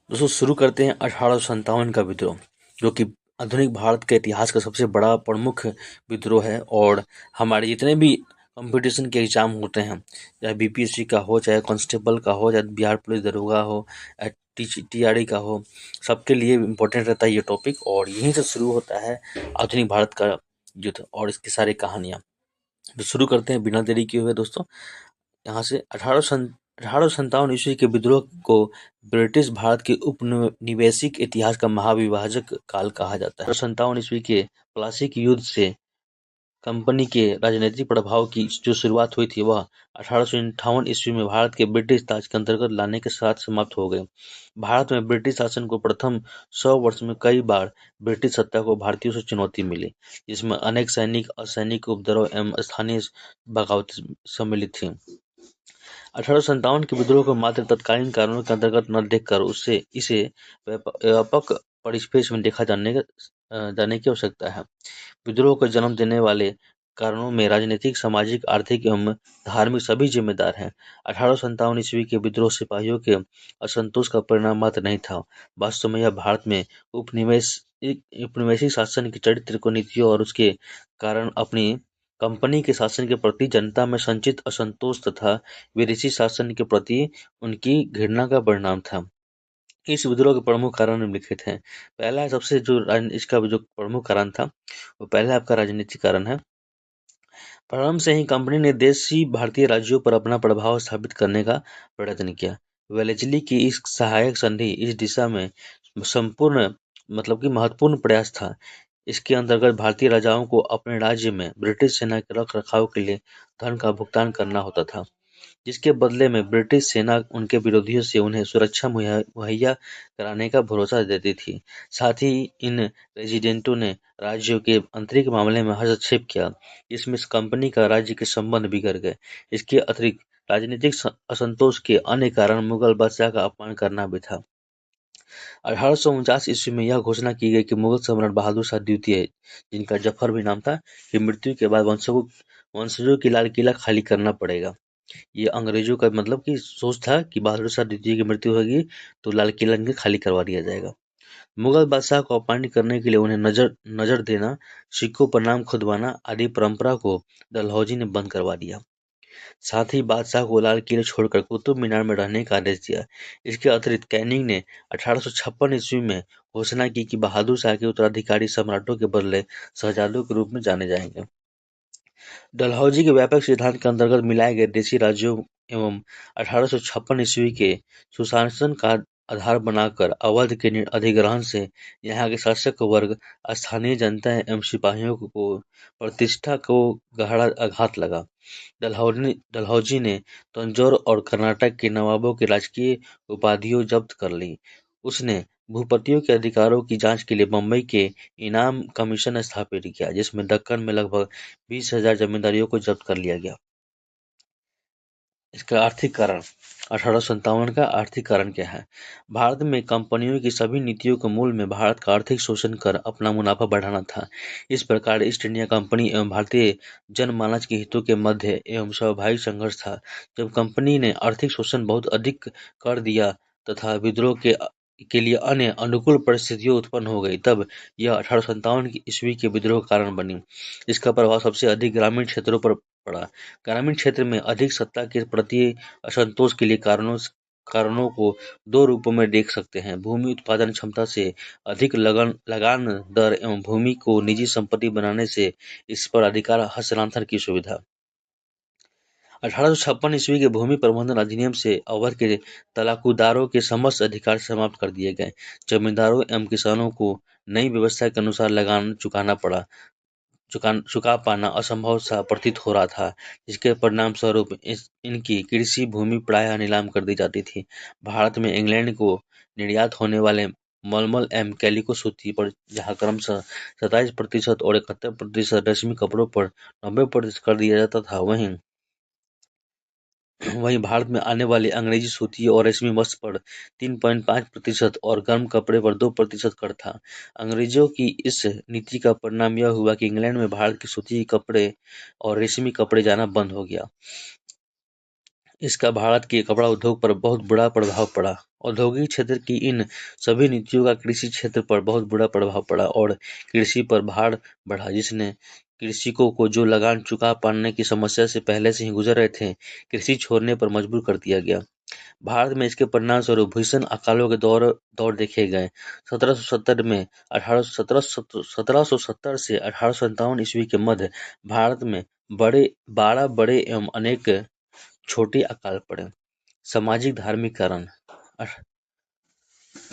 दोस्तों शुरू करते हैं 1857 का विद्रोह, जो कि आधुनिक भारत के इतिहास का सबसे बड़ा प्रमुख विद्रोह है। और हमारे जितने भी कंपटीशन के एग्जाम होते हैं, चाहे बीपीएससी का हो, चाहे कांस्टेबल का हो, चाहे बिहार पुलिस दरोगा हो, टीआरई का हो, सबके लिए इम्पोर्टेंट रहता है ये टॉपिक। और यहीं से शुरू होता है आधुनिक भारत का युद्ध और इसकी सारी कहानियाँ। तो शुरू करते हैं बिना देरी किए हुए दोस्तों। यहाँ से 1857 ईस्वी के विद्रोह को ब्रिटिश भारत के उपनिवेशिक इतिहास का महाविभाजक काल कहा जाता है। 1857 ईस्वी के प्लासी युद्ध से कंपनी के राजनीतिक प्रभाव की जो शुरुआत हुई थी वह 1858 ईस्वी में भारत के ब्रिटिश ताज के अंतर्गत लाने के साथ समाप्त हो गई। भारत में ब्रिटिश शासन को प्रथम 100 वर्ष में कई बार ब्रिटिश सत्ता को भारतीयों से चुनौती मिली, जिसमें अनेक सैनिक, असैनिक उपद्रव एवं स्थानीय बगावतें सम्मिलित थीं। 1857 के विद्रोह को मात्र तत्कालीन कारणों के अंतर्गत न देखकर इसे व्यापक परिप्रेक्ष्य में देखा जाने की आवश्यकता है। विद्रोह को जन्म देने वाले कारणों में राजनीतिक, सामाजिक, आर्थिक एवं धार्मिक सभी जिम्मेदार हैं। 1857 ईस्वी के विद्रोह सिपाहियों के असंतोष का परिणाम मात्र नहीं था, वास्तव में यह भारत में उपनिवेशिक शासन के चरित्र को, नीतियों और उसके कारण अपनी कंपनी के शासन के प्रति जनता में संचित असंतोष तथा विदेशी शासन के प्रति उनकी घृणा का परिणाम था। इस विद्रोह के प्रमुख कारण निम्नलिखित हैं। पहला सबसे जो इसका जो प्रमुख कारण था वो पहला आपका राजनीतिक कारण है। प्रारंभ से ही कंपनी ने देशी भारतीय राज्यों पर अपना प्रभाव स्थापित करने का प्रयत्न किया। वेलेस्ली की इस सहायक संधि इस दिशा में संपूर्ण कि महत्वपूर्ण प्रयास था। इसके अंतर्गत भारतीय राजाओं को अपने राज्य में ब्रिटिश सेना के रख रखाव के लिए धन का भुगतान करना होता था, जिसके बदले में ब्रिटिश सेना उनके विरोधियों से उन्हें सुरक्षा मुहैया कराने का भरोसा देती थी। साथ ही इन रेजिडेंटों ने राज्यों के आंतरिक मामले में हस्तक्षेप किया, जिसमें इस कंपनी का राज्य के संबंध बिगड़ गए। इसके अतिरिक्त राजनीतिक असंतोष के अन्य कारण मुगल बादशाह का अपमान करना भी था। 1849 ईस्वी में यह घोषणा की गई कि मुगल सम्राट बहादुर शाह द्वितीय, जिनका जफर भी नाम था, की मृत्यु के बाद वंशजों की लाल किला खाली करना पड़ेगा। ये अंग्रेजों का कि सोच था कि बहादुर शाह द्वितीय की मृत्यु होगी तो लाल किला इनके खाली करवा दिया जाएगा। मुगल बादशाह को अपमानित करने के लिए उन्हें नजर देना, सिक्कों पर नाम खुदवाना आदि परंपरा को डलहौजी ने बंद करवा दिया। साथ ही बादशाह को लाल किले छोड़कर कुतुब मीनार में रहने का आदेश दिया। इसके अतिरिक्त कैनिंग ने 1856 ईस्वी में घोषणा की कि बहादुर शाह के उत्तराधिकारी सम्राटों के बदले शहजादों के रूप में जाने जाएंगे। डलहौजी के व्यापक सिद्धांत के अंतर्गत मिलाए गए देशी राज्यों एवं 1856 ईस्वी के सुशासन का आधार बनाकर अवध के अधिग्रहण से यहाँ के शासक वर्ग, स्थानीय जनता एवं सिपाहियों को प्रतिष्ठा को गहरा आघात लगा। डलहौजी ने तंजौर और कर्नाटक के नवाबों की राजकीय उपाधियां जब्त कर ली। उसने भूपतियों के अधिकारों की जांच के लिए बम्बई के इनाम कमीशन स्थापित किया, जिसमें दक्कन में लगभग 20,000 जमींदारियों को जब्त कर लिया गया। इसका आर्थिक कारण 1857 का आर्थिक कारण क्या है? भारत में कंपनियों की सभी नीतियों के मूल में भारत का आर्थिक शोषण कर अपना मुनाफा बढ़ाना था। इस प्रकार ईस्ट इंडिया कंपनी एवं भारतीय जनमानस के हितों के मध्य एवं स्वाभाविक संघर्ष था। जब कंपनी ने आर्थिक शोषण बहुत अधिक कर दिया तथा विद्रोह के लिए अन्य अनुकूल परिस्थितियां उत्पन्न हो गई, तब यह 1857 ईस्वी के विद्रोह का कारण बनी। इसका प्रभाव सबसे अधिक ग्रामीण क्षेत्रों पर पड़ा। ग्रामीण क्षेत्र में अधिक सत्ता के प्रति असंतोष के लिए कारणों को दो रूपों में देख सकते हैं: भूमि उत्पादन क्षमता से अधिक लगान दर एवं भूमि को निजी संपत्ति बनाने से इस पर अधिकार हस्तांतरण की सुविधा। 1856 ईस्वी के भूमि प्रबंधन अधिनियम से अवध के तलाकुदारों के समस्त अधिकार समाप्त कर दिए गए। जमींदारों एवं किसानों को नई व्यवस्था के अनुसार लगान चुका पाना असंभव सा प्रतीत हो रहा था, जिसके परिणाम स्वरूप इनकी कृषि भूमि प्रायः नीलाम कर दी जाती थी। भारत में इंग्लैंड को निर्यात होने वाले मलमल एवं कैलिको सूती पर जहाँ क्रमशः 27% और 71% रेशमी कपड़ों पर 90% कर दिया जाता था, वहीं भारत में आने वाले अंग्रेजी सूती और रेशमी वस्त्र पर 3.5% और गर्म कपड़े पर 2% कर था। अंग्रेजों की इस नीति का परिणाम यह हुआ कि इंग्लैंड में भारत के सूती कपड़े और रेशमी कपड़े जाना बंद हो गया। इसका भारत के कपड़ा उद्योग पर बहुत बुरा प्रभाव पड़ा। औद्योगिक क्षेत्र की इन सभी नीतियों का कृषि क्षेत्र पर बहुत बुरा प्रभाव पड़ा और कृषि पर भार बढ़ा, जिसने कृषकों को जो लगान चुका पाने की समस्या से पहले से ही गुजर रहे थे, कृषि छोड़ने पर मजबूर कर दिया गया। भारत में इसके परिणाम स्वरूप भीषण अकालों के दौर दौर देखे गए। 1770 में 1770 से 1857 ईस्वी के मध्य भारत में 12 बड़े एवं अनेक छोटे अकाल पड़े। सामाजिक धार्मिक कारण।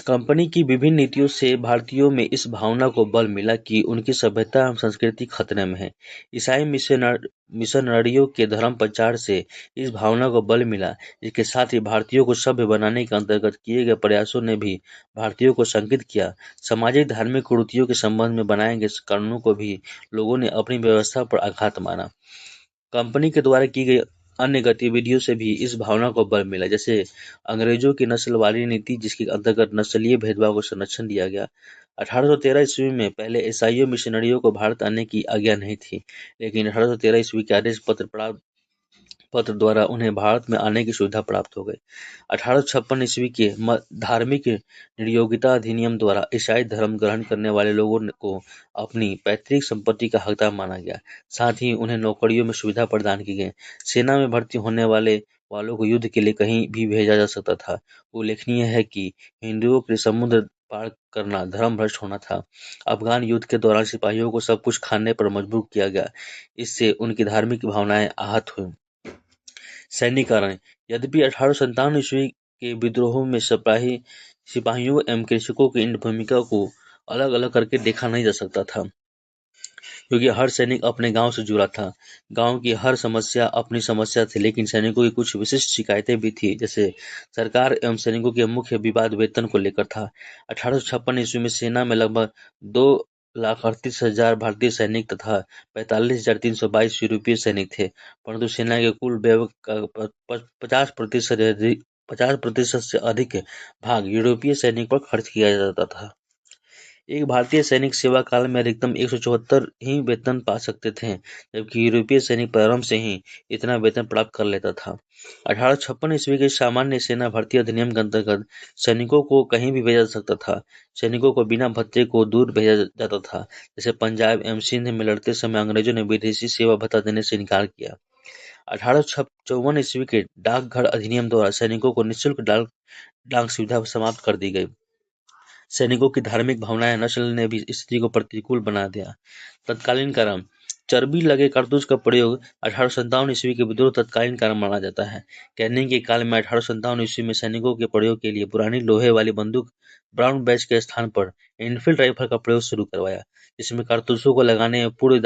कंपनी की विभिन्न नीतियों से भारतीयों में इस भावना को बल मिला कि उनकी सभ्यता एवं संस्कृति खतरे में है। ईसाई मिशनरियों के धर्म प्रचार से इस भावना को बल मिला। इसके साथ ही भारतीयों को सभ्य बनाने के अंतर्गत किए गए प्रयासों ने भी भारतीयों को संकित किया। सामाजिक धार्मिक कुरीतियों के संबंध में बनाए गए कानूनों को भी लोगों ने अपनी व्यवस्था पर आघात माना। कंपनी के द्वारा की गई अन्य गतिविधियों से भी इस भावना को बल मिला, जैसे अंग्रेजों की नस्लवादी नीति, जिसके अंतर्गत नस्लीय भेदभाव को संरक्षण दिया गया। 1813 ईस्वी में पहले ईसाई मिशनरियों को भारत आने की आज्ञा नहीं थी, लेकिन 1813 ईस्वी के आदेश पत्र द्वारा उन्हें भारत में आने की सुविधा प्राप्त हो गई। 1856 ईस्वी के धार्मिक नियोगिता अधिनियम द्वारा ईसाई धर्म ग्रहण करने वाले लोगों को अपनी पैतृक संपत्ति का हकदार माना गया। साथ ही उन्हें नौकरियों में सुविधा प्रदान की गई। सेना में भर्ती होने वालों को युद्ध के लिए कहीं भी भेजा जा सकता था। उल्लेखनीय है कि हिंदुओं के समुद्र पार करना धर्म भ्रष्ट होना था। अफगान युद्ध के दौरान सिपाहियों को सब कुछ खाने पर मजबूर किया गया। इससे उनकी धार्मिक भावनाएं आहत हुई। सैनिक कारण। यद्यपि 1857 ईस्वी के विद्रोह में सिपाहियों एवं कृषकों की इन भूमिका को अलग अलग करके देखा नहीं जा सकता था, क्योंकि हर सैनिक अपने गांव से जुड़ा था। गांव की हर समस्या अपनी समस्या थी, लेकिन सैनिकों की कुछ विशिष्ट शिकायतें भी थी। जैसे सरकार एवं सैनिकों के मुख्य विवाद वेतन को लेकर था। 1856 ईस्वी में सेना में लगभग 2,38,000 भारतीय सैनिक तथा 45,322 यूरोपीय सैनिक थे, परंतु सेना के कुल व्यय का 50% से अधिक भाग यूरोपीय सैनिक पर खर्च किया जाता था। एक भारतीय सैनिक सेवा काल में अधिकतम 174 ही वेतन पा सकते थे, जबकि यूरोपीय सैनिक प्रारंभ से ही इतना वेतन प्राप्त कर लेता था। 1856 ईस्वी के सामान्य सेना भर्ती अधिनियम के अंतर्गत सैनिकों को कहीं भी भेजा जा सकता था। सैनिकों को बिना भत्ते को दूर भेजा जाता था। जैसे पंजाब एवं सिंध में लड़ते समय अंग्रेजों ने विदेशी सेवा भत्ता देने से इनकार किया। 1854 ईस्वी के डाकघर अधिनियम द्वारा सैनिकों को निःशुल्क डाक सुविधा समाप्त कर दी गई। सैनिकों की धार्मिक भावनाएं नस्ल ने भी स्थिति को प्रतिकूल बना दिया। तत्कालीन कारण। चर्बी लगे कारतूस का प्रयोग 1857 ईस्वी के विद्रोह तत्कालीन कारण माना जाता है। कहने के काल में 1857 ईस्वी में सैनिकों के प्रयोग के लिए पुरानी लोहे वाली बंदूक ब्राउन बैच के स्थान पर इनफील्ड राइफल का प्रयोग शुरू करवाया, जिसमें कारतूसों को लगाने में पूर्व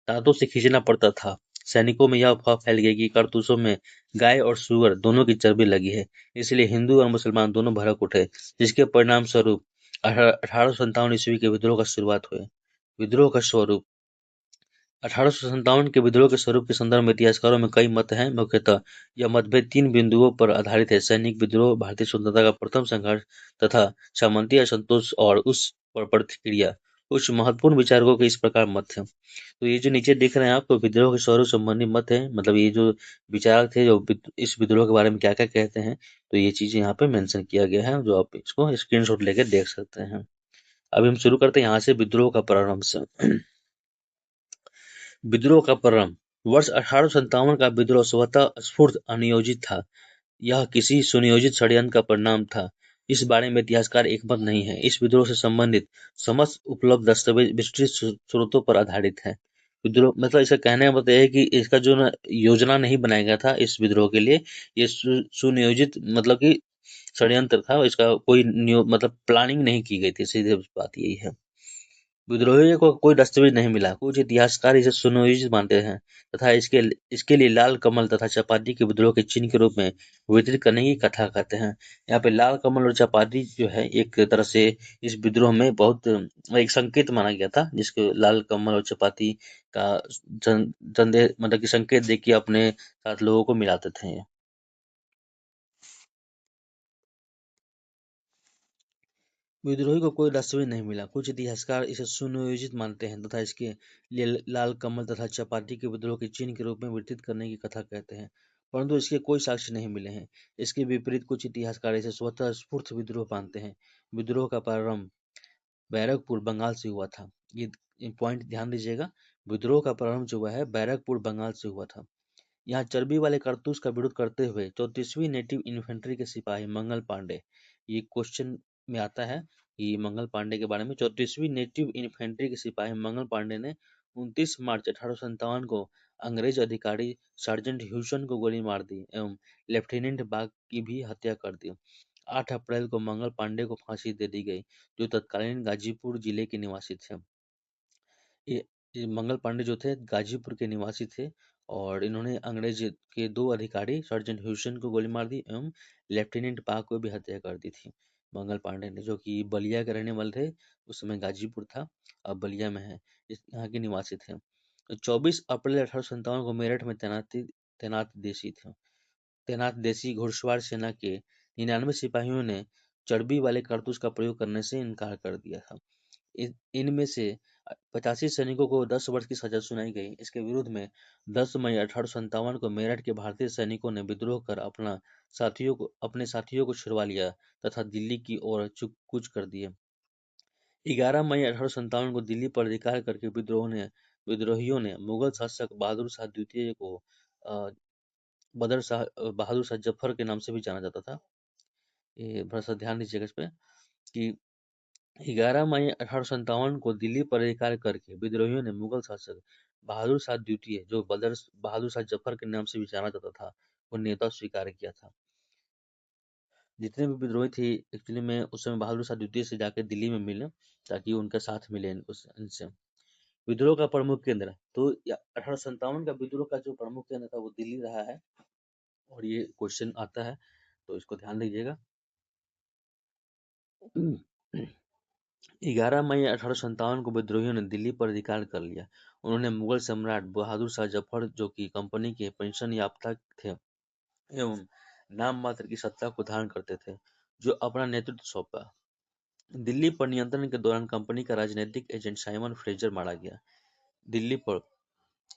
दांतों से खींचना पड़ता था। सैनिकों में यह अफवाह फैल गई कि कारतूसों में गाय और सूअर दोनों की चर्बी लगी है, इसलिए हिंदू और मुसलमान दोनों भड़क उठे, जिसके परिणाम स्वरूप 1857 ईस्वी के विद्रोह का शुरुआत हुई। विद्रोह का स्वरूप। 1857 के विद्रोह के स्वरूप के संदर्भ में इतिहासकारों में कई मत हैं। मुख्यतः यह मतभेद 3 बिंदुओं पर आधारित है: सैनिक विद्रोह, भारतीय स्वतंत्रता का प्रथम संघर्ष तथा सामंती असंतोष और उस पर प्रतिक्रिया। कुछ महत्वपूर्ण विचारकों के इस प्रकार मत हैं। तो ये जो नीचे देख रहे हैं आप, तो विद्रोह के स्वरूप संबंधी मत है, मतलब ये जो विचारक थे जो इस विद्रोह के बारे में क्या क्या कहते हैं, तो ये चीजें यहाँ पे मेंशन किया गया है, जो आप इसको स्क्रीनशॉट लेकर देख सकते हैं। अभी हम शुरू करते हैं यहाँ से विद्रोह का प्रारंभ से। विद्रोह का प्रारंभ। वर्ष 1857 का विद्रोह स्वतः स्फूर्त अनियोजित था। यह किसी सुनियोजित षड्यंत्र का परिणाम था। इस बारे में इतिहासकार एकमत नहीं है। इस विद्रोह से संबंधित समस्त उपलब्ध दस्तावेज विस्तृत स्रोतों पर आधारित है। विद्रोह मतलब इसका कहने का मतलब यह है कि इसका जो योजना नहीं बनाया गया था इस विद्रोह के लिए, ये सुनियोजित मतलब कि षड्यंत्र था। इसका कोई मतलब प्लानिंग नहीं की गई थी। सीधे बात यही है। विद्रोहियों को कोई दस्तावेज नहीं मिला। कुछ इतिहासकार इसे सुनियोजित मानते हैं तथा इसके लिए लाल कमल तथा चपाती के विद्रोह के चिन्ह के रूप में वितरित करने की कथा कहते हैं। यहाँ पे लाल कमल और चपाती जो है एक तरह से इस विद्रोह में बहुत एक संकेत माना गया था, जिसको लाल कमल और चपाती का संदेश मतलब कि संकेत दे के अपने साथ लोगों को मिलाते थे। विद्रोही को कोई दस्तावेज नहीं मिला। कुछ इतिहासकार इसे सुनियोजित मानते हैं तथा इसके लिए लाल कमल तथा चपाती के विद्रोह के चिन्ह के रूप में वितरित करने की कथा कहते हैं। परंतु इसके कोई साक्ष्य नहीं मिले हैं। इसके विपरीत कुछ इतिहासकार इसे स्वतः स्फूर्त विद्रोह मानते हैं। विद्रोह का प्रारंभ बैरकपुर बंगाल से हुआ था। ये पॉइंट ध्यान दीजिएगा। विद्रोह का प्रारंभ जो हुआ है बैरकपुर बंगाल से हुआ था। यहाँ चर्बी वाले कारतूस का विरोध करते हुए 34वीं नेटिव इन्फेंट्री के सिपाही मंगल पांडे, ये क्वेश्चन में आता है कि मंगल पांडे के बारे में, 34वीं नेटिव इन्फेंट्री के सिपाही मंगल पांडे ने 29 मार्च 1857 को अंग्रेज अधिकारी सार्जेंट ह्यूसन को गोली मार दी एवं लेफ्टिनेंट बाग की भी हत्या कर दी। 8 अप्रैल को मंगल पांडे को फांसी दे दी गई, जो तत्कालीन गाजीपुर जिले के निवासी थे। ये ये मंगल पांडे जो थे गाजीपुर के निवासी थे और इन्होंने अंग्रेज के 2 अधिकारी सर्जेंट ह्यूसन को गोली मार दी एवं लेफ्टिनेंट पाक को भी हत्या कर दी थी। मंगल पांडे ने, जो कि बलिया के रहने वाले थे, उस समय गाजीपुर था, अब बलिया में है, यहाँ के निवासी थे। 24 अप्रैल 1857 को मेरठ में तैनात देसी घुड़सवार सेना के 99 सिपाहियों ने चर्बी वाले कारतूस का प्रयोग करने से इनकार कर दिया था। इनमें से 85 सैनिकों को 10 वर्ष की सजा सुनाई गई। इसके विरोध में 10 मई 1857 को मेरठ के भारतीय सैनिकों ने विद्रोह कर अपने साथियों को छुड़वा लिया तथा दिल्ली की ओर कूच कर दिए। 11 मई 1857 को दिल्ली पर अधिकार करके विद्रोहियों ने मुगल शासक बहादुर शाह द्वितीय को अ, बहादुर शाह जफर के नाम से भी जाना जाता था। ये थोड़ा सा ध्यान दीजिएगा इस पे कि 11 मई 1857 को दिल्ली पर अधिकार करके विद्रोहियों ने मुगल शासक बहादुर शाह द्वितीय, जो बहादुर शाह जफर के नाम से भी जाना जाता था, को नेता स्वीकार किया था। जितने भी विद्रोही थे एक्चुअली में उस समय बहादुर शाह द्वितीय से जाकर दिल्ली में मिले ताकि उनका साथ मिले इनसे। विद्रोह का प्रमुख केंद्र, तो 1857 का विद्रोह का जो प्रमुख केंद्र था वो दिल्ली रहा है और ये क्वेश्चन आता है तो इसको ध्यान दीजिएगा। 11 मई 1857 को विद्रोहियों ने दिल्ली पर अधिकार कर लिया। उन्होंने मुगल सम्राट बहादुर शाह जफर, जो कि कंपनी के पेंशन याफ्ता थे एवं नाम मात्र की सत्ता को धारण करते थे, जो अपना नेतृत्व सौंपा। दिल्ली पर नियंत्रण के दौरान कंपनी का राजनीतिक एजेंट साइमन फ्रेजर मारा गया। दिल्ली पर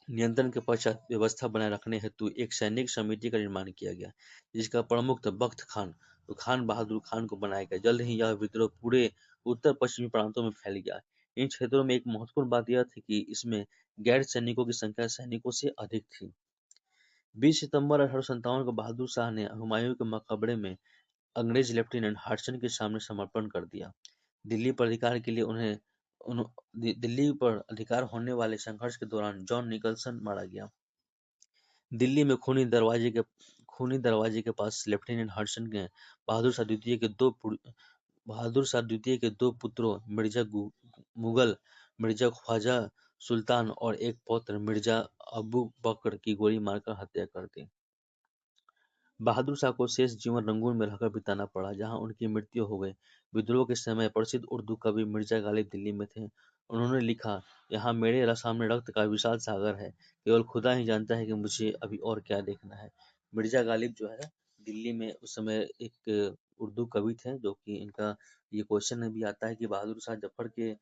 नियंत्रण के पश्चात व्यवस्था बनाए रखने हेतु एक सैनिक समिति का निर्माण किया गया, जिसका प्रमुख था बख्त खान, तो खान बहादुर खान को बनाया गया। जल्द ही यह विद्रोह पूरे उत्तर पश्चिमी प्रांतों में फैल गया। इन क्षेत्रों में एक महत्वपूर्ण बात यह थी कि इसमें गैर सैनिकों की संख्या सैनिकों से अधिक थी। 20 सितंबर 1857 को बहादुर शाह ने हुमायूं के मकबरे में अंग्रेज लेफ्टिनेंट हार्टसन के सामने समर्पण कर दिया। दिल्ली पर अधिकार के लिए दिल्ली पर अधिकार होने वाले संघर्ष के दौरान जॉन निकलसन मारा गया। दिल्ली में खूनी दरवाजे के पास लेफ्टिनेंट हार्टसन ने बहादुर शाह द्वितीय के 2 पुत्रों मुगल मिर्जा ख्वाजा सुल्तान और एक पौत्र मिर्जा अबू बकर की गोली मारकर हत्या कर दी। बहादुर शाह को शेष जीवन रंगून में रहकर बिताना पड़ा, जहां उनकी मृत्यु हो गई। विद्रोह के समय प्रसिद्ध उर्दू कवि मिर्जा गालिब दिल्ली में थे। उन्होंने लिखा, यहाँ मेरे सामने रक्त का विशाल सागर है, केवल खुदा ही जानता है कि मुझे अभी और क्या देखना है। मिर्जा गालिब जो है दिल्ली में उस समय एक उर्दू कवि थे, जो कि इनका ये क्वेश्चन में भी आता है कि बहादुर शाह जफर के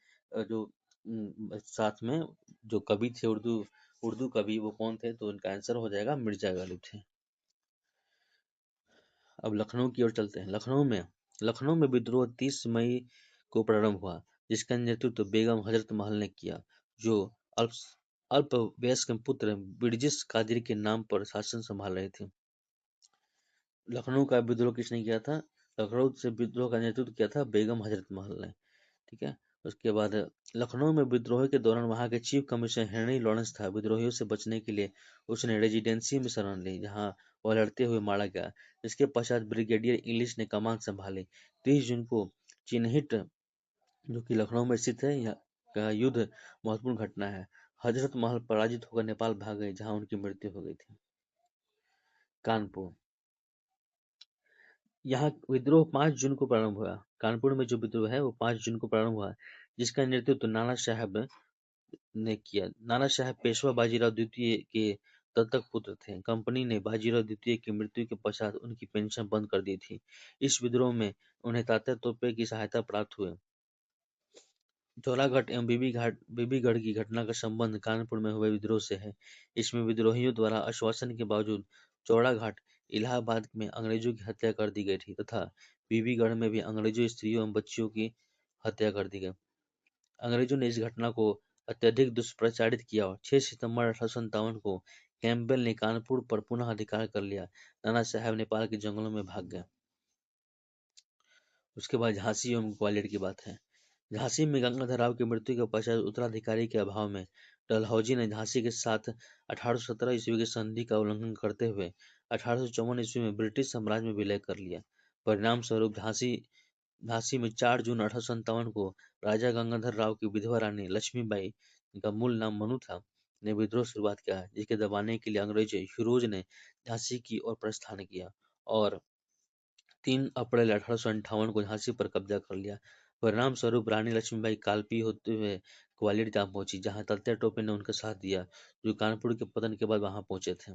जो साथ में जो कवि थे उर्दू कवि, वो कौन थे, तो इनका आंसर हो जाएगा मिर्जा गालिब थे। अब लखनऊ की ओर चलते हैं। लखनऊ में विद्रोह 30 मई को प्रारंभ हुआ, जिसका नेतृत्व बेगम हजरत महल ने किया, जो अल्पवयस्क पुत्र बिरजिस कादिर के नाम पर शासन संभाल रहे थे। लखनऊ का विद्रोह किसने किया था? लखनऊ से विद्रोह का नेतृत्व किया था बेगम हजरत महल ने। ठीक है। उसके बाद लखनऊ में विद्रोह के दौरान वहां के चीफ कमिश्नर हेनरी लॉरेंस था। विद्रोहियों से बचने के लिए उसने रेजिडेंसी में शरण ली, जहां वह लड़ते हुए मारा गया। इसके पश्चात ब्रिगेडियर इंग्लिश ने कमान संभाली। 30 जून को चिन्हिट, जो कि लखनऊ में स्थित है, यह का युद्ध महत्वपूर्ण घटना है। हजरत महल पराजित होकर नेपाल भाग गए, जहां उनकी मृत्यु हो गई थी। कानपुर, यहाँ विद्रोह 5 जून को प्रारंभ हुआ। कानपुर में जो विद्रोह है वो 5 जून को प्रारंभ हुआ, जिसका नेतृत्व नाना साहब ने किया। नाना साहब पेशवा बाजीराव द्वितीय के दत्तक पुत्र थे। कंपनी ने बाजीराव द्वितीय की मृत्यु के पश्चात उनकी पेंशन बंद कर दी थी। इस विद्रोह में उन्हें तात्या तोपे की सहायता प्राप्त हुई। जोराघाट एवं बीबीगढ़ की घटना का संबंध कानपुर में हुए विद्रोह से है। इसमें विद्रोहियों द्वारा आश्वासन के बावजूद चौड़ा घाट इलाहाबाद में अंग्रेजों की हत्या कर दी गई थी तथा बीबीगढ़ में भी अंग्रेजों स्त्रियों एवं बच्चियों की हत्या कर दी गई। अंग्रेजों ने इस घटना को अत्यधिक दुष्प्रचारित किया और 6 सितंबर 1857 को कैंपबेल ने कानपुर पर पुनः अधिकार कर लिया। नाना साहब नेपाल के जंगलों में भाग गए। उसके बाद झांसी एवं ग्वालियर की बात है। झांसी में गंगाधर राव की मृत्यु के पश्चात उत्तराधिकारी के अभाव में डलहौजी ने झांसी के साथ 1817 ईस्वी की संधि का उल्लंघन करते हुए 1854 ईस्वी में ब्रिटिश साम्राज्य में विलय कर लिया। परिणाम स्वरूप झांसी झांसी में 4 जून 1857 को राजा गंगाधर राव की विधवा रानी लक्ष्मीबाई, जिनका मूल नाम मनु था, ने विद्रोह शुरुआत किया, जिसके दबाने के लिए अंग्रेज फिरोज ने झांसी की ओर प्रस्थान किया और 3 अप्रैल 1858 को झांसी पर कब्जा कर लिया। परिणाम स्वरूप रानी लक्ष्मीबाई कालपी होते हुए ग्वालियर जा पहुंची, जहां तात्या टोपे ने उनका साथ दिया, जो कानपुर के पतन के बाद वहां पहुंचे थे।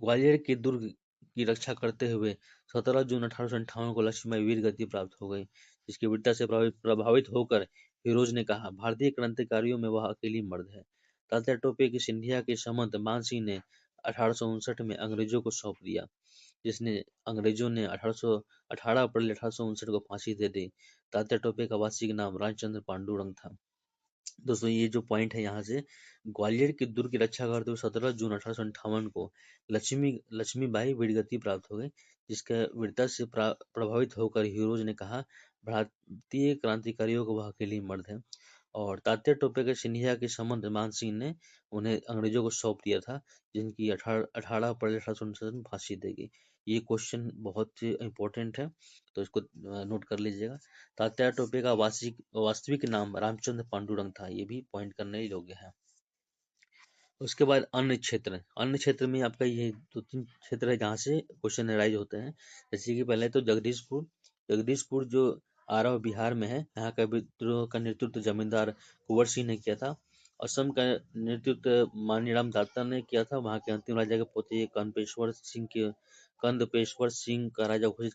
ग्वालियर के दुर्ग की रक्षा करते हुए 17 जून 1858 को लक्ष्मीबाई वीर गति प्राप्त हो गई, जिसकी वीरता से प्रभावित होकर फिरोज ने कहा, भारतीय क्रांतिकारियों में वह अकेली मर्द है। तात्या टोपे की सिंधिया के सामंत मानसिंह ने 1859 में अंग्रेजों को सौंप दिया, जिसने अंग्रेजों ने 18 अप्रैल 1859 को फांसी दे दी। तात्या टोपे का वास्तविक नाम रामचंद्र पांडुरंग था। दोस्तों, ये जो पॉइंट है यहाँ से, ग्वालियर के दुर्ग की रक्षा करते हुए 17 जून 1858 को लक्ष्मीबाई वीरगति प्राप्त हो गई, जिसका वीरता से प्रभावित होकर हीरोज ने कहा, भारतीय क्रांतिकारियों को वह अकेली मर्द है। और तात्या टोपे के सिंधिया के संबंध मान सिंह ने उन्हें अंग्रेजों को सौंप दिया था, जिनकी 18 अप्रैल 1859 में फांसी दी गई। ये क्वेश्चन बहुत इंपॉर्टेंट है, तो इसको नोट कर लीजिएगा। तात्या टोपे का वास्तविक नाम रामचंद्र पांडुरंग था, ये भी पॉइंट करने योग्य है। उसके बाद अन्य क्षेत्र में आपका ये 2-3 क्षेत्र है जहाँ से क्वेश्चन राइज होते हैं। जैसे कि पहले तो जगदीशपुर जो आरा बिहार में है, यहाँ का विद्रोह का नेतृत्व जमींदार कुंवर सिंह ने किया था। असम का नेतृत्व मानीराम दाता ने किया था, वहाँ के अंतिम राजा के पोते कंदपेश्वर सिंह का राजा घोषित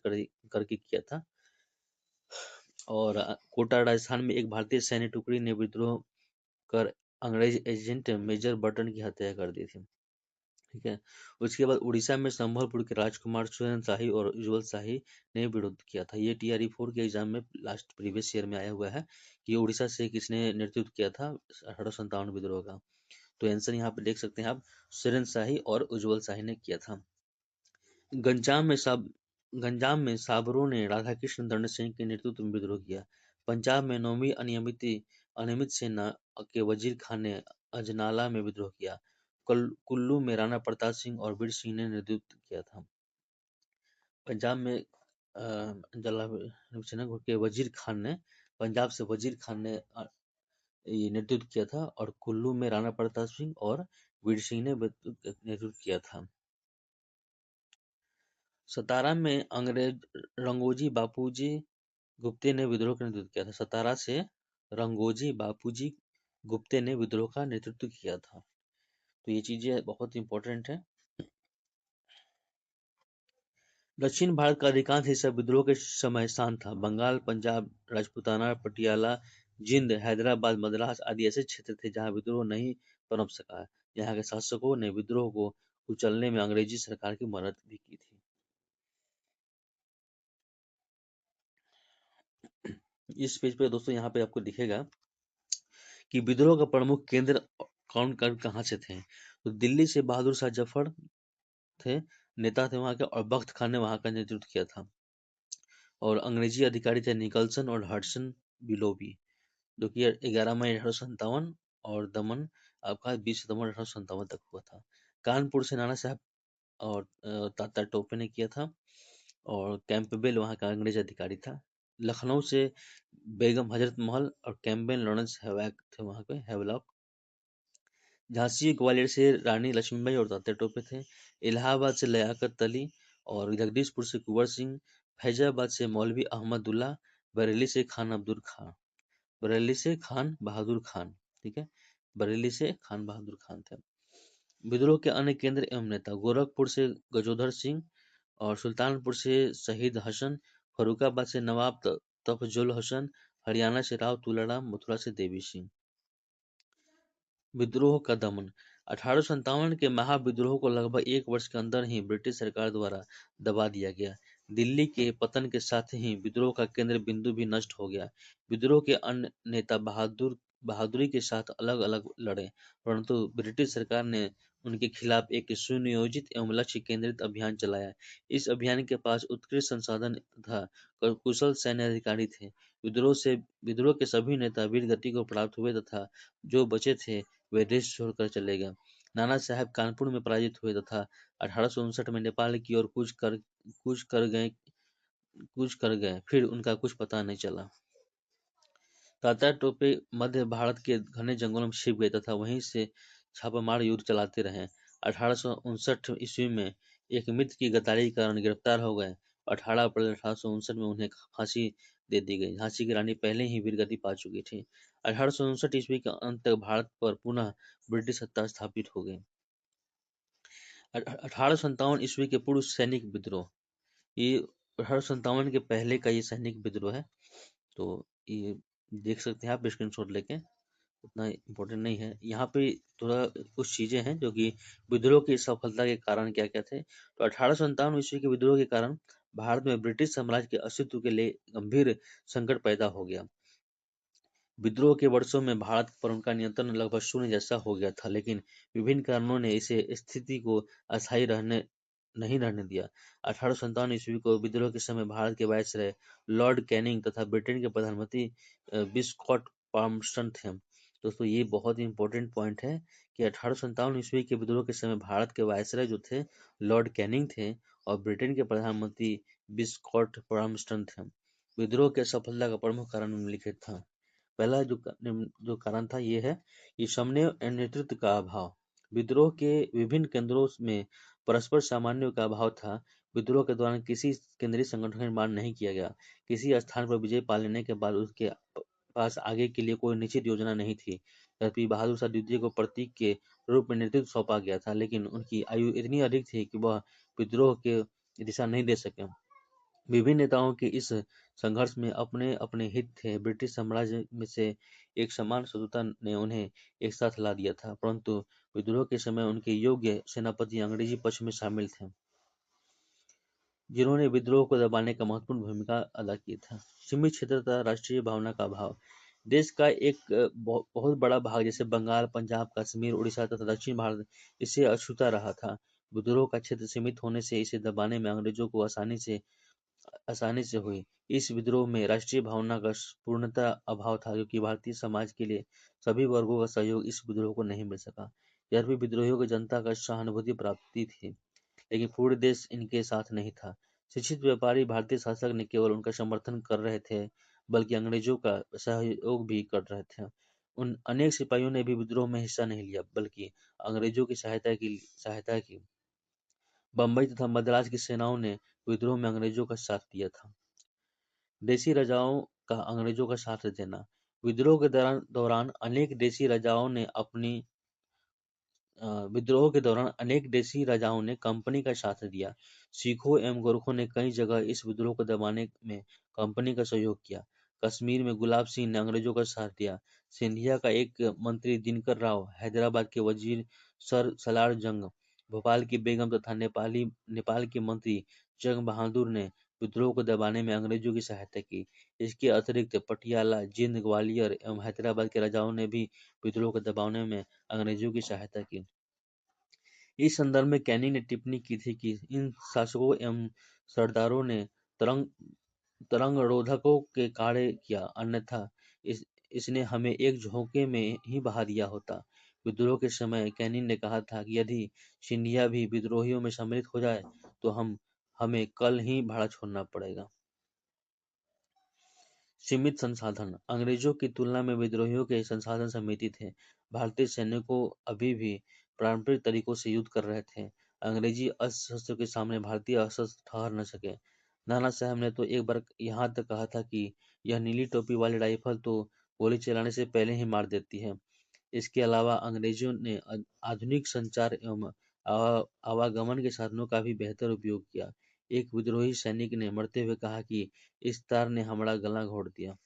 करके किया था। और कोटा राजस्थान में एक भारतीय सैन्य टुकड़ी ने विद्रोह कर अंग्रेज एजेंट मेजर बर्टन की हत्या कर दी थी। ठीक है। उसके बाद उड़ीसा में संभलपुर के राजकुमार सुरेंद्र शाही और उज्जवल शाही ने विरोध किया था। ये TRE 4 के एग्जाम में लास्ट प्रीवियस ईयर में आया हुआ है कि उड़ीसा से किसने नेतृत्व किया था 1857 विद्रोह का। तो आंसर यहाँ पे देख सकते हैं आप, सुरेंद्र शाही और उज्जवल शाही ने किया था। गंजाम में साबरों ने राधाकृष्ण दंड सिंह के नेतृत्व में विद्रोह किया। पंजाब में 9वीं अनियमित सेना के वजीर खान ने अजनाला में विद्रोह किया। कुल्लू में राणा प्रताप सिंह और वीर सिंह ने नेतृत्व किया था। पंजाब में अजनाला सेना के वजीर खान ने पंजाब से वजीर खान ने ये नेतृत्व किया था, और कुल्लू में राणा प्रताप सिंह और वीर सिंह ने नेतृत्व किया था। सतारा में अंग्रेज रंगोजी बापूजी गुप्ते ने विद्रोह का नेतृत्व किया था। सतारा से रंगोजी बापूजी गुप्ते ने विद्रोह का नेतृत्व किया था। तो ये चीजें बहुत इंपॉर्टेंट है। दक्षिण भारत का अधिकांश हिस्सा विद्रोह के समय शांत था। बंगाल, पंजाब, राजपूताना, पटियाला, जिंद, हैदराबाद, मद्रास आदि ऐसे क्षेत्र थे जहां विद्रोह नहीं पनप सका। यहाँ के शासकों ने विद्रोह को कुचलने में अंग्रेजी सरकार की मदद भी की थी। इस पेज पे दोस्तों यहाँ पे आपको दिखेगा कि विद्रोह का प्रमुख केंद्र कहाँ से थे। तो दिल्ली से बहादुर शाह जफर थे, नेता थे वहाँ के, और बख्त खान ने वहाँ का नेतृत्व किया था। और अंग्रेजी अधिकारी थे निकलसन और हडसन बिलोबी, जो कि 11 मई 1857 और दमन आपका 20 सितंबर 1857 तक हुआ था। कानपुर से नाना साहब और तात्या टोपे ने किया था, और कैंपबेल वहाँ का अंग्रेज अधिकारी था। लखनऊ से बेगम हजरत महल और कैम्पबेल लॉरेंस हैवलॉक थे वहाँ पे, हैवलॉक। झांसी ग्वालियर से रानी लक्ष्मीबाई और तात्या टोपे थे। इलाहाबाद से लियाकत अली और जगदीशपुर से कुंवर सिंह। फैजाबाद से मौलवी अहमदुल्ला। बरेली से खान अब्दुल खान। बरेली से खान बहादुर खान। ठीक है, बरेली से खान बहादुर खान थे। विद्रोह के अन्य केंद्र एवं नेता गोरखपुर से गजोधर सिंह और सुल्तानपुर से शहीद हसन। फर्रुखाबाद से नवाब तफजुल हसन। हरियाणा से राव तुलाराम। मथुरा से देवी सिंह। विद्रोह का दमन। 1857 के महाविद्रोह को लगभग एक वर्ष के अंदर ही ब्रिटिश सरकार द्वारा दबा दिया गया। दिल्ली के पतन के साथ ही विद्रोह का केंद्र बिंदु भी नष्ट हो गया। विद्रोह के अन्य नेता बहादुरी के साथ अलग अलग लड़े, परंतु ब्रिटिश सरकार ने उनके खिलाफ एक सुनियोजित एवं लक्ष्य केंद्रित अभियान चलाया। इस अभियान के पास उत्कृष्ट संसाधन तथा कुशल सैन्य अधिकारी थे। विद्रोह के सभी नेता वीर गति को प्राप्त हुए तथा जो बचे थे वे देश छोड़कर चले गए। नाना साहेब कानपुर में पराजित हुए तथा 1859 में नेपाल की ओर कूच कर गए, फिर उनका कुछ पता नहीं चला। तात्या टोपे मध्य भारत के घने जंगलों में छिप गए तथा वहीं से छापामार युद्ध चलाते रहे। 1859 ईस्वी में एक मित्र की गद्दारी के कारण गिरफ्तार हो गए। 18 अप्रैल 1859 में उन्हें फांसी दे दी गई। झांसी की रानी पहले ही वीरगति पा चुकी थी। 1859 ईस्वी के अंत तक भारत पर पुनः ब्रिटिश सत्ता स्थापित हो गई। 1857 ईस्वी के पूर्व सैनिक विद्रोह, ये 1857 के पहले का ये सैनिक विद्रोह है। तो ये देख सकते हैं आप स्क्रीनशॉट लेके, उतना इम्पोर्टेंट नहीं है। यहाँ पे थोड़ा कुछ चीजें हैं जो कि विद्रोह की सफलता के कारण क्या क्या थे। तो 1857 ईस्वी के विद्रोह के कारण भारत में ब्रिटिश साम्राज्य के अस्तित्व के लिए गंभीर संकट पैदा हो गया। विद्रोह के वर्षों में भारत पर उनका नियंत्रण लगभग शून्य जैसा हो गया था, लेकिन विभिन्न कारणों ने इसे स्थिति को अस्थायी नहीं रहने दिया। 1857 ईस्वी को विद्रोह के समय भारत के वायसराय लॉर्ड कैनिंग तथा ब्रिटेन के प्रधानमंत्री बिस्कॉट पाल्मस्टन थे। दोस्तों ये बहुत ही इंपॉर्टेंट पॉइंट है कि 1857 ईस्वी के विद्रोह के समय भारत के वायसराय जो थे लॉर्ड कैनिंग थे और ब्रिटेन के प्रधानमंत्री बिस्कॉट पाल्मस्टन थे। विद्रोह के सफलता का प्रमुख कारण निम्नलिखित था। पहला जो कारण था ये है कि समन्वय नेतृत्व का अभाव। विद्रोह के विभिन्न केंद्रों में परस्पर सामन्य का अभाव था। विद्रोह के दौरान किसी केंद्रीय संगठन का निर्माण नहीं किया गया। किसी स्थान पर विजय पा लेने के बाद उसके पास आगे के लिए कोई निश्चित योजना नहीं थी। यद्यपि बहादुर शाह द्वितीय को प्रतीक के रूप में नेतृत्व सौंपा गया था, लेकिन उनकी आयु इतनी अधिक थी कि वह विद्रोह के दिशा नहीं दे सके। विभिन्न नेताओं के इस संघर्ष में अपने अपने हित थे। ब्रिटिश साम्राज्य में से एक समान शत्रुता ने उन्हें एक साथ ला दिया था, परंतु विद्रोह के समय उनके योग्य सेनापति अंग्रेजी पक्ष में शामिल थे, जिन्होंने विद्रोह को दबाने का महत्वपूर्ण भूमिका अदा की था। सीमित क्षेत्र तथा राष्ट्रीय भावना का अभाव। देश का एक बहुत बड़ा भाग जैसे बंगाल, पंजाब, कश्मीर, उड़ीसा तथा दक्षिण भारत इससे अछूता रहा था। विद्रोह का क्षेत्र सीमित होने से इसे दबाने में अंग्रेजों को आसानी से हुई। इस विद्रोह में राष्ट्रीय भावना का पूर्णतः अभाव था, क्योंकि भारतीय समाज के लिए सभी वर्गों का सहयोग इस विद्रोह को नहीं मिल सका। यद्यपि विद्रोहियों को जनता का सहानुभूति प्राप्ति थी, लेकिन पूरे देश इनके साथ नहीं था। शिक्षित व्यापारी भारतीय शासक ने केवल उनका समर्थन कर रहे थे, बल्कि अंग्रेजों का सहयोग भी कर रहे थे। उन अनेक सिपाहियों ने भी विद्रोह में हिस्सा नहीं लिया, बल्कि अंग्रेजों की सहायता की। बम्बई तथा मद्रास की सेनाओं ने विद्रोह में अंग्रेजों का साथ दिया था। देसी राजाओं का अंग्रेजों का साथ देना। विद्रोह के दौरान अनेक देसी राजाओं ने विद्रोह के दौरान अनेक देसी राजाओं ने कंपनी का साथ दिया। सिखों एवं गोरखों ने कई जगह इस विद्रोह को दबाने में कंपनी का सहयोग किया। कश्मीर में गुलाब सिंह ने अंग्रेजों का साथ दिया। सिंधिया का एक मंत्री दिनकर राव, हैदराबाद के वजीर सर सलार जंग, भोपाल की बेगम तथा नेपाल के मंत्री जंग बहादुर ने विद्रोह को दबाने में अंग्रेजों की सहायता की। इसके अतिरिक्त पटियाला, जींद, ग्वालियर एवं हैदराबाद के राजाओं ने भी विद्रोह को दबाने में अंग्रेजों की सहायता की। इस संदर्भ में कैनी ने टिप्पणी की थी कि इन शासकों एवं सरदारों ने तरंगरोधकों के कार्य किया, अन्यथा इसने हमें एक झोंके में ही बहा दिया होता। विद्रोह के समय कैनिंग ने कहा था कि यदि सिंधिया भी विद्रोहियों में सम्मिलित हो जाए तो हमें कल ही भाड़ा छोड़ना पड़ेगा। सीमित संसाधन। अंग्रेजों की तुलना में विद्रोहियों के संसाधन सीमित थे। भारतीय सैनिकों अभी भी पारंपरिक तरीकों से युद्ध कर रहे थे। अंग्रेजी अस्त्र के सामने भारतीय अस्त्र ठहर न सके। नाना साहब ने तो एक बार यहाँ तक कहा था कि यह नीली टोपी वाली राइफल तो गोली चलाने से पहले ही मार देती है। इसके अलावा अंग्रेजों ने आधुनिक संचार एवं आवागमन के साधनों का भी बेहतर उपयोग किया। एक विद्रोही सैनिक ने मरते हुए कहा कि इस तार ने हमारा गला घोट दिया।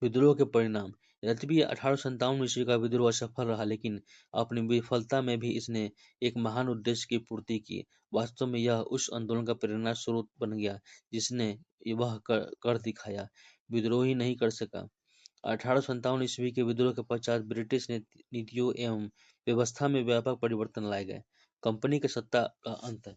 विद्रोह के परिणाम। यद्यपि 1857 ईस्वी का विद्रोह असफल रहा, लेकिन अपनी विफलता में भी इसने एक महान उद्देश्य की पूर्ति की। वास्तव में यह उस आंदोलन का प्रेरणा स्रोत बन गया जिसने वह कर दिखाया, विद्रोह ही नहीं कर सका। 1857 ईस्वी के विद्रोह के पश्चात ब्रिटिश नीतियों एवं व्यवस्था में व्यापक परिवर्तन लाए गए। कंपनी की सत्ता का अंत।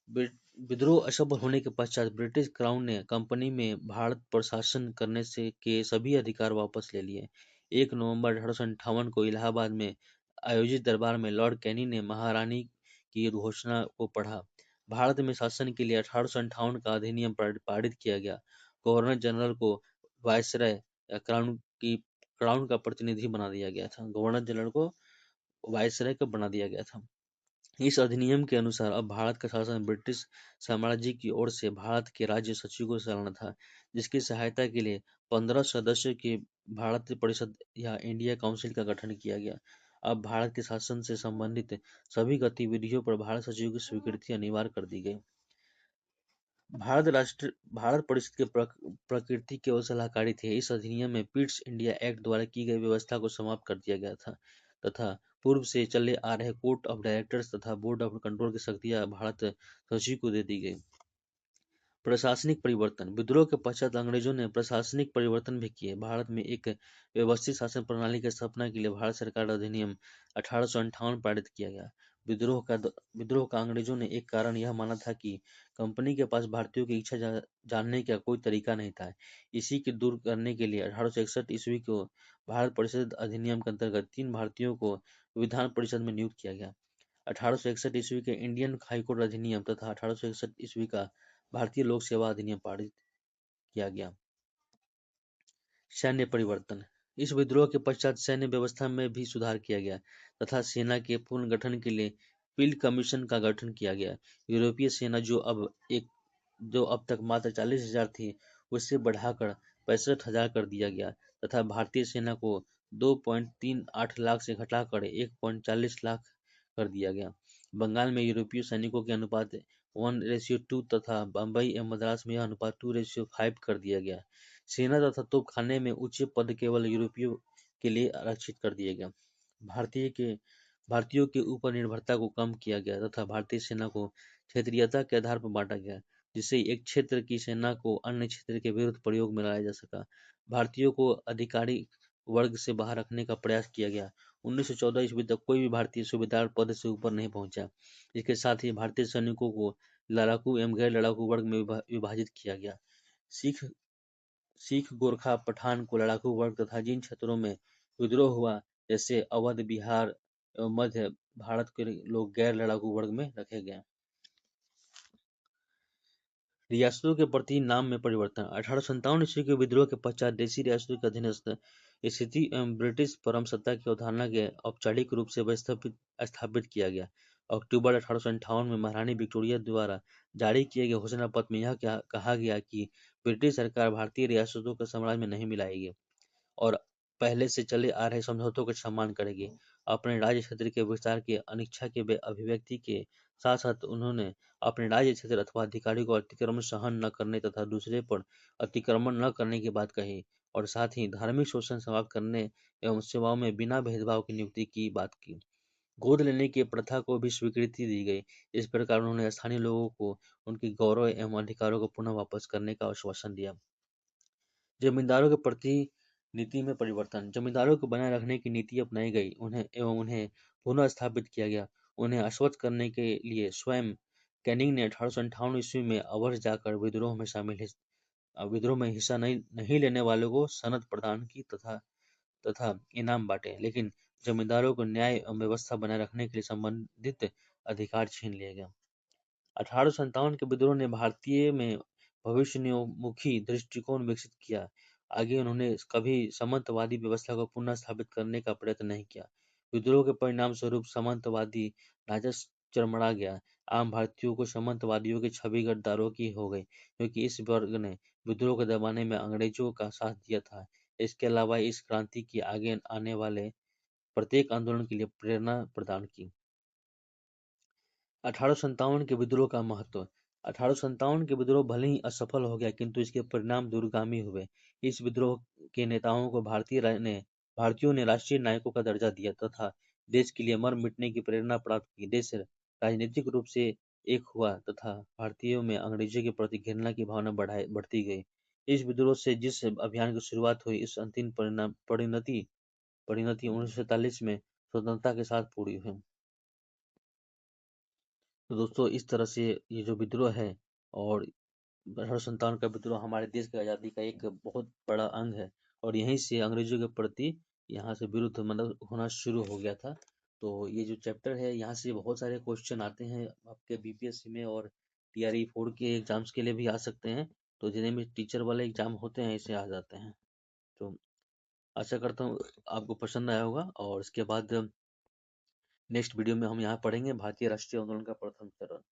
विद्रोह असफल होने के पश्चात ब्रिटिश क्राउन ने कंपनी में भारत पर शासन करने से के सभी अधिकार वापस ले लिए। 1 नवंबर 1858 को इलाहाबाद में आयोजित दरबार में लॉर्ड कैनी ने महारानी की घोषणा को पढ़ा। भारत में शासन के लिए 1858 का अधिनियम पारित किया गया। गवर्नर जनरल को वायसराय या क्राउन का प्रतिनिधि बना दिया गया था। गवर्नर जनरल को वायसराय का बना दिया गया था। इस अधिनियम के अनुसार अब भारत का शासन ब्रिटिश साम्राज्य की ओर से भारत के राज्य सचिव को चलाना था, जिसकी सहायता के लिए 15 सदस्यों की भारतीय परिषद या इंडिया काउंसिल का गठन किया गया। अब भारत के शासन से संबंधित सभी गतिविधियों पर भारत सचिव की स्वीकृति अनिवार्य कर दी गई। भारत परिषद के प्रकृति केवल सलाहकारी थे। इस अधिनियम में पिट्स इंडिया एक्ट द्वारा की गई व्यवस्था को समाप्त कर दिया गया था तथा पूर्व से चले आ रहे कोर्ट ऑफ डायरेक्टर्स तथा बोर्ड ऑफ कंट्रोल की शक्तियां भारत सचिव को दे दी गई। प्रशासनिक परिवर्तन। विद्रोह के पश्चात अंग्रेजों ने प्रशासनिक परिवर्तन भी किए। भारत में एक व्यवस्थित शासन प्रणाली की स्थापना के लिए भारत सरकार अधिनियम 1858 पारित किया गया। विद्रोह का अंग्रेजों ने एक कारण यह माना था कि कंपनी के पास भारतीयों की इच्छा जानने का कोई तरीका नहीं था। इसी के दूर करने के लिए 1861 ईस्वी को भारत परिषद अधिनियम के अंतर्गत 3 भारतीयों को विधान परिषद में नियुक्त किया गया। 1861 ईस्वी के इंडियन हाईकोर्ट अधिनियम तथा 1861 ईस्वी का भारतीय लोक सेवा अधिनियम पारित किया गया। सैन्य परिवर्तन। इस विद्रोह के पश्चात सैन्य व्यवस्था में भी सुधार किया गया तथा सेना के पुनर्गठन के लिए फील्ड कमीशन का गठन किया गया। यूरोपीय सेना जो अब तक मात्र 40,000 थी, उससे बढ़ाकर 65,000 कर दिया गया तथा भारतीय सेना को 2.38 लाख से घटाकर 1.40 लाख कर दिया गया। बंगाल में यूरोपीय सैनिकों के अनुपात 1:2 तथा बम्बई एवं मद्रास में यह अनुपात 2:5 कर दिया गया। सेना तथा तोपखाने में उच्च पद केवल यूरोपियों के लिए आरक्षित कर दिया गया। भारतीयों के ऊपर निर्भरता को कम किया गया तथा भारतीय सेना को क्षेत्रीयता के आधार पर बांटा गया, जिससे एक क्षेत्र की सेना को अन्य क्षेत्र के विरुद्ध प्रयोग में लाया जा सका। भारतीयों को अधिकारी वर्ग से बाहर रखने का प्रयास किया गया। 1914 ईस्वी तक कोई भी भारतीय सूबेदार पद से ऊपर नहीं पहुंचा। इसके साथ ही भारतीय सैनिकों को लड़ाकू एवं गैर लड़ाकू वर्ग में विभाजित किया गया। सिख, गोरखा, पठान को लड़ाकू वर्ग तथा जिन क्षेत्रों में विद्रोह हुआ, जैसे अवध, बिहार एवं मध्य भारत के लोग गैर लड़ाकू वर्ग में रखे गए। रियासतों के प्रति नाम में परिवर्तन। 1857 ईस्वी के विद्रोह के पश्चात देशी रियासतों के अधीनस्थ स्थिति एवं ब्रिटिश परमसत्ता की अवधारणा के औपचारिक रूप से स्थापित किया गया। अक्टूबर 1858 में महारानी विक्टोरिया द्वारा जारी किए गए घोषणा पत्र में यह कहा गया कि ब्रिटिश सरकार भारतीय रियासतों के साम्राज्य में नहीं मिलाएगी और पहले से चले आ रहे समझौतों का सम्मान करेगी। अपने राज्य क्षेत्र के विस्तार की अनिच्छा के अभिव्यक्ति के साथ साथ उन्होंने अपने राज्य क्षेत्र अथवा अधिकारी को अतिक्रमण सहन न करने तथा दूसरे पर अतिक्रमण न करने की बात कही और साथ ही धार्मिक शोषण समाप्त करने एवं सेवाओं में बिना भेदभाव की नियुक्ति की बात की। गोद लेने की प्रथा को भी स्वीकृति दी गई। इस प्रकार उन्होंने स्थानीय लोगों को उनके गौरव एवं अधिकारों को पुनः वापस करने का आश्वासन दिया। जमींदारों के प्रति नीति में परिवर्तन। जमींदारों को बनाए रखने की नीति अपनाई गई, उन्हें पुनः स्थापित किया गया। उन्हें आश्वस्त करने के लिए स्वयं कैनिंग ने 1858 ईस्वी में अवध जाकर विद्रोह में हिस्सा नहीं लेने वालों को सनद प्रदान की तथा इनाम बांटे, लेकिन जमींदारों को न्याय एवं व्यवस्था बनाए रखने के लिए संबंधित अधिकार छीन लिया गया। 1857 के विद्रोह ने भारतीय में भविष्योन्मुखी दृष्टिकोण विकसित किया। आगे उन्होंने कभी सामंतवादी व्यवस्था को पुनः स्थापित करने का प्रयत्न नहीं किया। विद्रोह के परिणाम स्वरूप सामंतवादी ढांचा चरमरा गया। आम भारतीयों को सामंतवादियों की छवि गद्दारों की हो गई, क्योंकि इस वर्ग ने विद्रोह को दबाने में अंग्रेजों का साथ दिया था। इसके अलावा इस क्रांति की आगे आने वाले प्रत्येक आंदोलन के लिए प्रेरणा प्रदान की। 1857 के विद्रोह का महत्व। 1857 के विद्रोह भले ही असफल हो गया, किंतु इसके परिणाम दूरगामी हुए। इस विद्रोह के नेताओं को भारतीय भारतीयों ने राष्ट्रीय नायकों का दर्जा दिया तथा देश के लिए मर मिटने की प्रेरणा प्राप्त की। देश राजनीतिक रूप से एक हुआ तथा भारतीयों में अंग्रेजों के प्रति घृणा की भावना बढ़ती गई। इस विद्रोह से जिस अभियान की शुरुआत हुई, इस अंतिम परिणति परिणति 1947 में स्वतंत्रता के साथ पूरी हुई। तो दोस्तों, इस तरह से ये जो विद्रोह है और हर संतान का विद्रोह हमारे देश की आज़ादी का एक बहुत बड़ा अंग है और यहीं से अंग्रेजों के प्रति यहाँ से विरुद्ध मतलब होना शुरू हो गया था। तो ये जो चैप्टर है, यहाँ से बहुत सारे क्वेश्चन आते हैं आपके बीपीएससी में और टीआरई 4 के एग्जाम्स के लिए भी आ सकते हैं। तो जितने भी टीचर वाले एग्जाम होते हैं इसे आ जाते हैं। तो आशा करता हूँ आपको पसंद आया होगा और इसके बाद नेक्स्ट वीडियो में हम यहाँ पढ़ेंगे भारतीय राष्ट्रीय आंदोलन का प्रथम चरण।